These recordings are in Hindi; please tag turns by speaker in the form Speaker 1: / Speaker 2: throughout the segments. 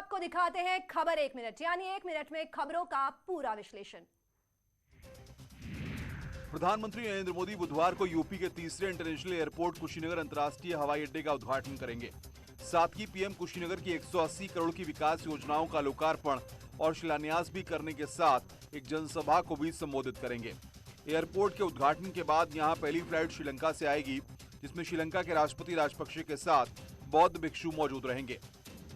Speaker 1: आपको दिखाते हैं खबर 1 मिनट, यानी 1 मिनट में खबरों का पूरा विश्लेषण।
Speaker 2: प्रधानमंत्री नरेंद्र मोदी बुधवार को यूपी के तीसरे इंटरनेशनल एयरपोर्ट कुशीनगर अंतर्राष्ट्रीय हवाई अड्डे का उद्घाटन करेंगे। साथ ही पीएम कुशीनगर की 180 करोड़ की विकास योजनाओं का लोकार्पण और शिलान्यास भी करने के साथ एक जनसभा को भी संबोधित करेंगे। एयरपोर्ट के उद्घाटन के बाद यहां पहली फ्लाइट श्रीलंका से आएगी, जिसमें श्रीलंका के राष्ट्रपति राजपक्षे के साथ बौद्ध भिक्षु मौजूद रहेंगे।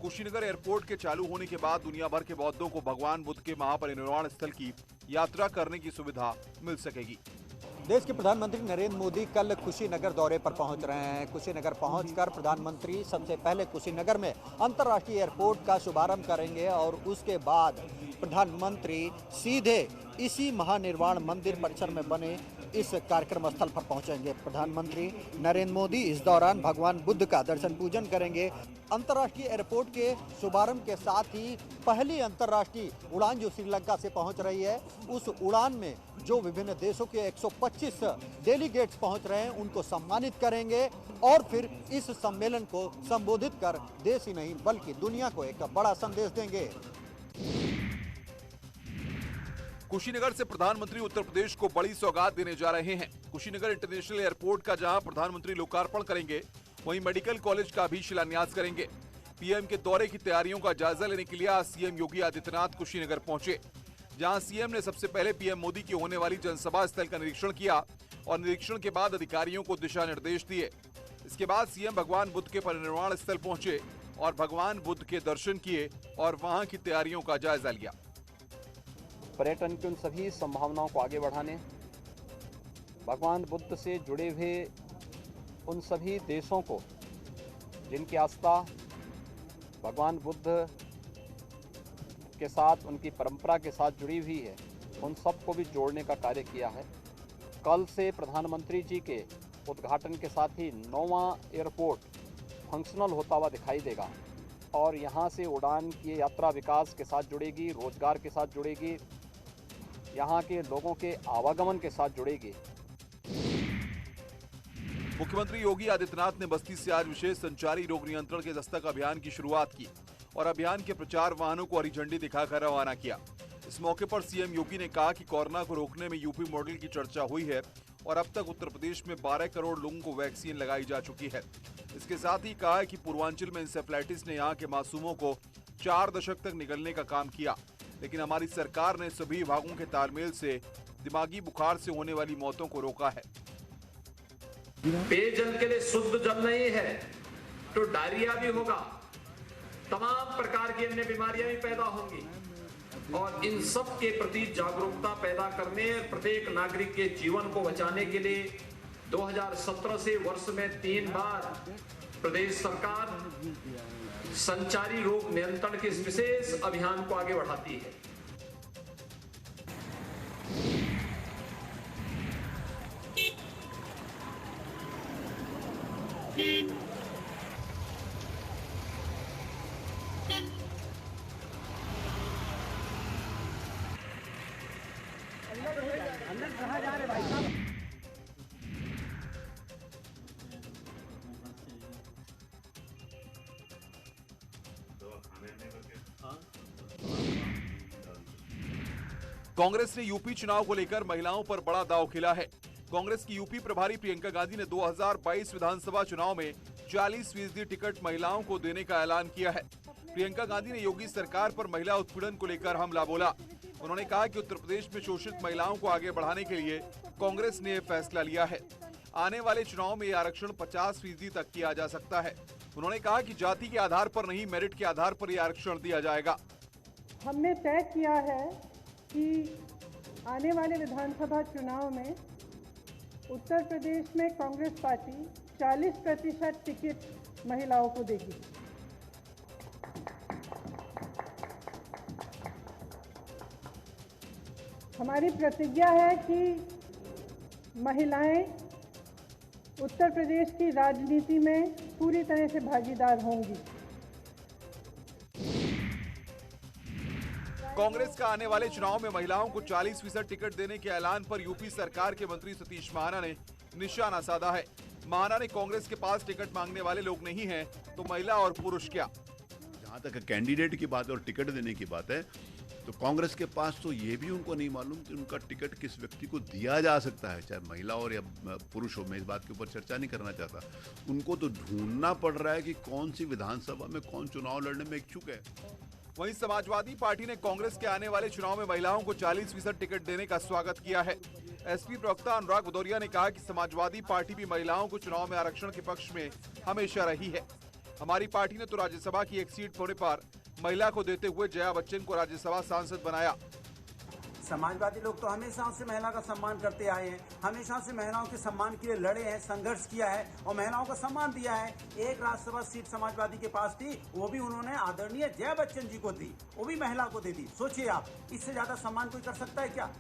Speaker 2: कुशीनगर एयरपोर्ट के चालू होने के बाद दुनिया भर के बौद्धों को भगवान बुद्ध के महापरिनिर्वाण स्थल की यात्रा करने की सुविधा मिल सकेगी।
Speaker 3: देश के प्रधानमंत्री नरेंद्र मोदी कल कुशीनगर दौरे पर पहुंच रहे हैं। कुशीनगर पहुंचकर प्रधानमंत्री सबसे पहले कुशीनगर में अंतर्राष्ट्रीय एयरपोर्ट का शुभारंभ करेंगे और उसके बाद प्रधानमंत्री सीधे इसी महानिर्वाण मंदिर परिसर में बने इस कार्यक्रम स्थल पर पहुंचेंगे। प्रधानमंत्री नरेंद्र मोदी इस दौरान भगवान बुद्ध का दर्शन पूजन करेंगे। अंतर्राष्ट्रीय एयरपोर्ट के शुभारंभ के साथ ही पहली अंतर्राष्ट्रीय उड़ान जो श्रीलंका से पहुंच रही है, उस उड़ान में जो विभिन्न देशों के 125 डेलीगेट्स पहुंच रहे हैं उनको सम्मानित करेंगे और फिर इस सम्मेलन को संबोधित कर देश ही नहीं बल्कि दुनिया को एक बड़ा संदेश देंगे।
Speaker 2: कुशीनगर से प्रधानमंत्री उत्तर प्रदेश को बड़ी सौगात देने जा रहे हैं। कुशीनगर इंटरनेशनल एयरपोर्ट का जहां प्रधानमंत्री लोकार्पण करेंगे, वहीं मेडिकल कॉलेज का भी शिलान्यास करेंगे। पीएम के दौरे की तैयारियों का जायजा लेने के लिए आज सीएम योगी आदित्यनाथ कुशीनगर पहुंचे, जहां सीएम ने सबसे पहले पीएम मोदी की होने वाली जनसभा स्थल का निरीक्षण किया और निरीक्षण के बाद अधिकारियों को दिशा निर्देश दिए। इसके बाद सीएम भगवान बुद्ध के परिनिर्वाण स्थल पहुंचे और भगवान बुद्ध के दर्शन किए और वहां की तैयारियों का जायजा लिया।
Speaker 4: पर्यटन की उन सभी संभावनाओं को आगे बढ़ाने, भगवान बुद्ध से जुड़े हुए उन सभी देशों को जिनकी आस्था भगवान बुद्ध के साथ, उनकी परंपरा के साथ जुड़ी हुई है, उन सबको भी जोड़ने का कार्य किया है। कल से प्रधानमंत्री जी के उद्घाटन के साथ ही 9वां एयरपोर्ट फंक्शनल होता हुआ दिखाई देगा और यहाँ से उड़ान की यात्रा विकास के साथ जुड़ेगी, रोजगार के साथ जुड़ेगी, यहाँ के लोगों के आवागमन के साथ जुड़ेगी।
Speaker 2: मुख्यमंत्री योगी आदित्यनाथ ने बस्ती से आज विशेष संचारी रोग नियंत्रण के दस्तक अभियान की शुरुआत की और अभियान के प्रचार वाहनों को हरी झंडी दिखाकर रवाना किया। इस मौके पर सीएम योगी ने कहा कि कोरोना को रोकने में यूपी मॉडल की चर्चा हुई है और अब तक उत्तर प्रदेश में 12 करोड़ लोगों को वैक्सीन लगाई जा चुकी है। इसके साथ ही कहा है कि पूर्वांचल में इंसेफ्लाइटिस ने यहाँ के मासूमों को 4 दशक तक निगलने का काम किया, लेकिन हमारी सरकार ने सभी विभागों के तालमेल से दिमागी बुखार से होने वाली मौतों को रोका है।
Speaker 5: पेयजल के लिए शुद्ध जल नहीं है तो डायरिया भी होगा, तमाम प्रकार की अन्य बीमारियां भी पैदा होंगी और इन सब के प्रति जागरूकता पैदा करने और प्रत्येक नागरिक के जीवन को बचाने के लिए 2017 से वर्ष में 3 बार प्रदेश सरकार संचारी रोग नियंत्रण के इस विशेष अभियान को आगे बढ़ाती है।
Speaker 3: अंदर कहाँ जा रहे भाई साहब?
Speaker 2: कांग्रेस ने यूपी चुनाव को लेकर महिलाओं पर बड़ा दांव खेला है। कांग्रेस की यूपी प्रभारी प्रियंका गांधी ने 2022 विधानसभा चुनाव में 40% टिकट महिलाओं को देने का ऐलान किया है। प्रियंका गांधी ने योगी सरकार पर महिला उत्पीड़न को लेकर हमला बोला। उन्होंने कहा कि उत्तर प्रदेश में शोषित महिलाओं को आगे बढ़ाने के लिए कांग्रेस ने फैसला लिया है। आने वाले चुनाव में यह आरक्षण 50% तक किया जा सकता है। उन्होंने कहा कि जाति के आधार पर नहीं, मेरिट के आधार पर यह आरक्षण दिया जाएगा।
Speaker 6: हमने तय किया है कि आने वाले विधानसभा चुनाव में उत्तर प्रदेश में कांग्रेस पार्टी 40% टिकट महिलाओं को देगी। हमारी प्रतिज्ञा है कि महिलाएं उत्तर प्रदेश की राजनीति में पूरी तरह से भागीदार होंगी।
Speaker 2: कांग्रेस का आने वाले चुनाव में महिलाओं को 40% टिकट देने के ऐलान पर यूपी सरकार के मंत्री सतीश महाना ने निशाना साधा है। महाना ने कांग्रेस के पास टिकट मांगने वाले लोग नहीं हैं, तो महिला और पुरुष क्या।
Speaker 7: जहाँ तक कैंडिडेट की बात है और टिकट देने की बात है, तो कांग्रेस के पास तो ये भी उनको नहीं मालूम कि उनका टिकट किस व्यक्ति को दिया जा सकता है, चाहे महिला हो या पुरुष हो। मैं इस बात के ऊपर चर्चा नहीं करना चाहता। उनको तो ढूंढना पड़ रहा है कि कौन सी विधानसभा में कौन चुनाव लड़ने में इच्छुक है।
Speaker 2: वहीं समाजवादी पार्टी ने कांग्रेस के आने वाले चुनाव में महिलाओं को 40% टिकट देने का स्वागत किया है। एसपी प्रवक्ता अनुराग भदौरिया ने कहा कि समाजवादी पार्टी भी महिलाओं को चुनाव में आरक्षण के पक्ष में हमेशा रही है। हमारी पार्टी ने तो राज्यसभा की एक सीट होने पर महिला को देते हुए जया बच्चन को राज्यसभा सांसद बनाया।
Speaker 8: समाजवादी लोग तो हमेशा से महिला का सम्मान करते आए हैं, हमेशा से महिलाओं के सम्मान के लिए लड़े हैं, संघर्ष किया है और महिलाओं को सम्मान दिया है। एक राज्यसभा सीट समाजवादी के पास थी, वो भी उन्होंने आदरणीय जया बच्चन जी को दी, वो भी महिला को दे दी। सोचिए आप, इससे ज्यादा सम्मान कोई कर सकता है क्या?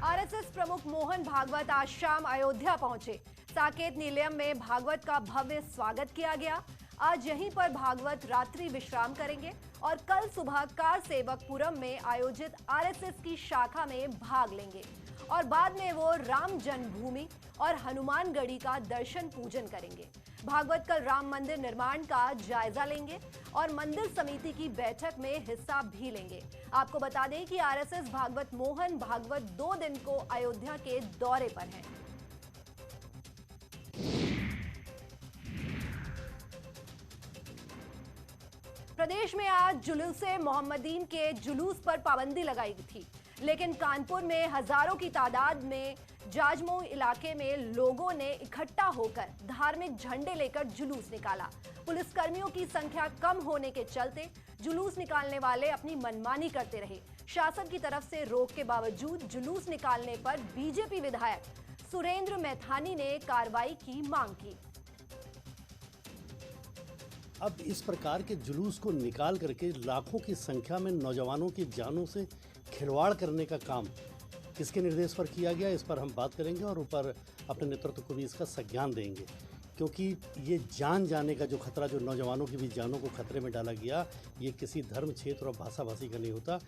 Speaker 1: आरएसएस प्रमुख मोहन भागवत आज शाम अयोध्या पहुंचे। साकेत निलयम में भागवत का भव्य स्वागत किया गया। आज यहीं पर भागवत रात्रि विश्राम करेंगे और कल सुबह कार सेवकपुरम में आयोजित आरएसएस की शाखा में भाग लेंगे और बाद में वो राम जन्मभूमि और हनुमानगढ़ी का दर्शन पूजन करेंगे। भागवत कल राम मंदिर निर्माण का जायजा लेंगे और मंदिर समिति की बैठक में हिस्सा भी लेंगे। आपको बता दें कि आरएसएस भागवत मोहन भागवत 2 दिन को अयोध्या के दौरे पर हैं। प्रदेश में आज जुलूसे मोहम्मदीन के जुलूस पर पाबंदी लगाई थी, लेकिन कानपुर में हजारों की तादाद में जाजमऊ इलाके में लोगों ने इकट्ठा होकर धार्मिक झंडे लेकर जुलूस निकाला। पुलिसकर्मियों की संख्या कम होने के चलते जुलूस निकालने वाले अपनी मनमानी करते रहे। शासन की तरफ से रोक के बावजूद जुलूस निकालने पर बीजेपी विधायक सुरेंद्र मैथानी ने कार्रवाई की मांग की।
Speaker 9: अब इस प्रकार के जुलूस को निकाल करके लाखों की संख्या में नौजवानों की जानों से खिलवाड़ करने का काम किसके निर्देश पर किया गया, इस पर हम बात करेंगे और ऊपर अपने नेतृत्व को भी इसका संज्ञान देंगे, क्योंकि ये जान जाने का जो खतरा, जो नौजवानों की भी जानों को खतरे में डाला गया, ये किसी धर्म, क्षेत्र और भाषा भाषी का नहीं होता।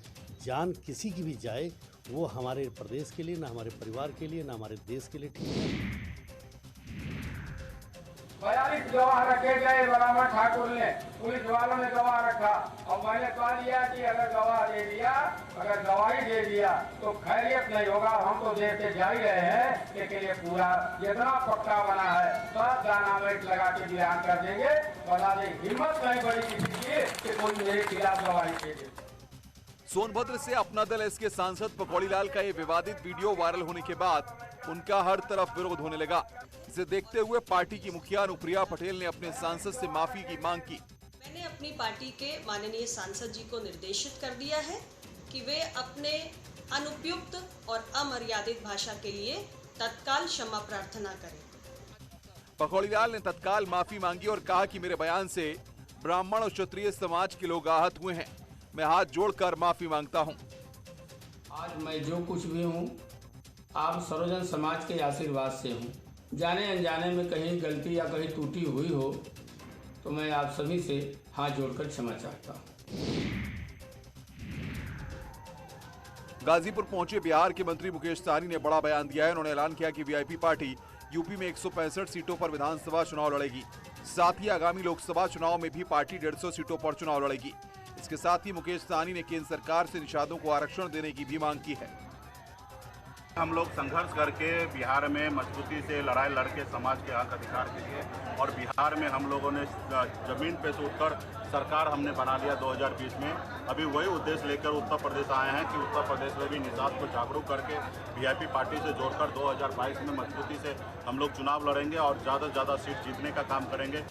Speaker 9: जान किसी की भी जाए वो हमारे प्रदेश के लिए, ना हमारे परिवार के लिए, ना हमारे देश के लिए ठीक है।
Speaker 10: 42 गवाह रखे गए बराबर ठाकुर ने, पुलिस वालों ने गवाह रखा और मैंने कह दिया कि अगर गवाह दे दिया, अगर गवाही दे दिया तो खैरियत नहीं होगा। हम तो देते जा ही रहे हैं, लेकिन ये पूरा जितना पक्का बना है सब डायनामाइट लगा के बयान कर देंगे। बता दें, हिम्मत नहीं बड़ी किसी की कि कोई मेरे खिलाफ गवाही दे दे।
Speaker 2: सोनभद्र से अपना दल एस के सांसद पकौड़ी लाल का ये विवादित वीडियो वायरल होने के बाद उनका हर तरफ विरोध होने लगा। इसे देखते हुए पार्टी की मुखिया अनुप्रिया पटेल ने अपने सांसद से माफी की मांग की।
Speaker 11: मैंने अपनी पार्टी के माननीय सांसद जी को निर्देशित कर दिया है कि वे अपने अनुपयुक्त और अमर्यादित भाषा के लिए तत्काल क्षमा प्रार्थना करें।
Speaker 2: पकौड़ी लाल ने तत्काल माफी मांगी और कहा कि मेरे बयान से ब्राह्मण और क्षत्रिय समाज के लोग आहत हुए हैं। मैं हाथ जोड़कर माफी मांगता हूं।
Speaker 10: आज मैं जो कुछ भी हूं, आप सर्वजन समाज के आशीर्वाद से हूं। जाने अनजाने में कहीं गलती या कहीं त्रुटि हुई हो तो मैं आप सभी से हाथ जोड़कर क्षमा चाहता हूं।
Speaker 2: गाजीपुर पहुंचे बिहार के मंत्री मुकेश सहनी ने बड़ा बयान दिया है। उन्होंने ऐलान किया कि वीआईपी पार्टी यूपी में 165 सीटों पर विधानसभा चुनाव लड़ेगी। साथ ही आगामी लोकसभा चुनाव में भी पार्टी 150 सीटों पर चुनाव लड़ेगी। इसके साथ ही मुकेश सहनी ने केंद्र सरकार से निषादों को आरक्षण देने की भी मांग की है।
Speaker 12: हम लोग संघर्ष करके बिहार में मजबूती से लड़ाई लड़के समाज के हक अधिकार के लिए, और बिहार में हम लोगों ने जमीन पे से उठकर सरकार हमने बना लिया 2020 में। अभी वही उद्देश्य लेकर उत्तर प्रदेश आए हैं कि उत्तर प्रदेश में भी निषाद को जागरूक करके वीआईपी पार्टी से जोड़कर 2022 में मजबूती से हम लोग चुनाव लड़ेंगे और ज़्यादा से ज़्यादा सीट जीतने का काम करेंगे।